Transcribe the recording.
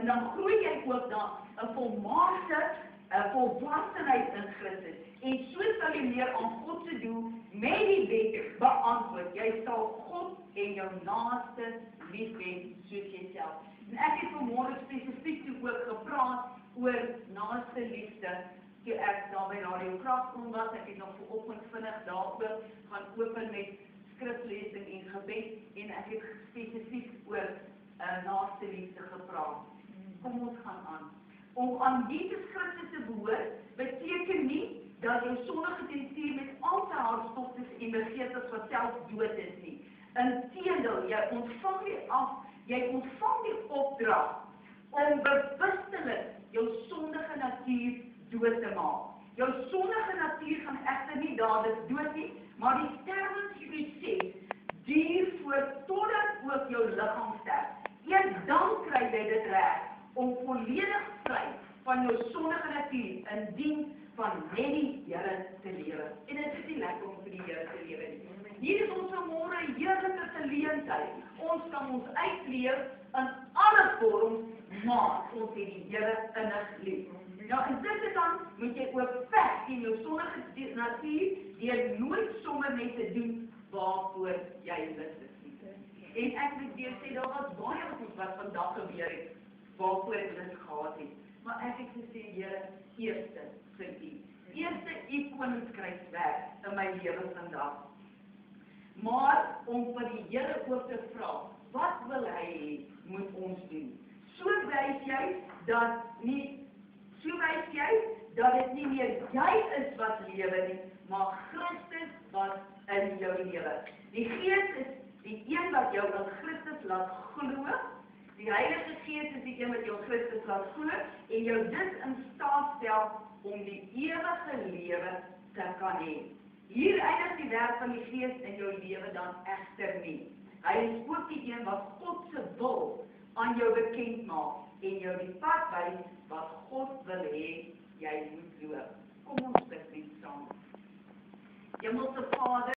En dan groei jy ook na 'n volmaakte volwassenheid in Christus. En so sal jy meer aan God se doel met die wet beantwoord. Jy sal God en jou naaste lief hê soos jouself. En ek het vanmôre spesifiek toe ook gepraat oor naaste liefde. Toe ek daar by Radio Kragkom was, ek het nog vanoggend vinnig daaroor gaan open met skriflesing en gebed en ek het spesifiek oor naaste liefde gepraat. Kom ons gaan aan. Om aan Jesus Christus te behoort, beteken nie dat jou sondige natuur met al sy hartstogtes en begeertes van self dood is nie. Inteendeel, jy ontvang die opdrag om bewustelik jou sondige natuur dood te maak. Jou sondige natuur gaan egter nie dadelik dood nie, maar die sterwingsproses duur voort totdat ook jou liggaam sterf. Eers dan kry jy dit reg om volledig vry van jou sondige natuur in diens van net die Here te lewe. En dit is nie lekker om vir die Here te lewe nie. Hier is ons vanmôre 'n heerlike geleentheid. Ons kan ons uitleef in alle vorms, maar ons het die Here innig lief. Ja, en dit dan moet jy ook veg teen jou sondige natuur deur nooit sommer net te doen waarvoor jy lus is nie. En ek moet weer sê, daar was baie goed wat vandag gebeur het, waarvoor ek lus gehad het. Maar ek het gesê, Here, eerste vir U. Eerste U koninkrykswerk in my lewe vandag. Maar om vir die Here ook te vra, wat wil Hy hê moet ons doen? So wys jy dat dit nie meer jy is wat lewe nie, maar Christus wat in jou lewe. Die Gees is die een wat jou in Christus laat glo. Die Heilige Gees is die een wat jou Christus laat glo en jou dus in staat stel om die ewige lewe te kan hê. Hier eindig die werk van die Gees in jou lewe dan egter nie. Hy is ook die een wat God se wil aan jou bekend maak en jou die pad wys wat God wil hê jy moet loop. Kom ons bid net saam. Hemelse Vader,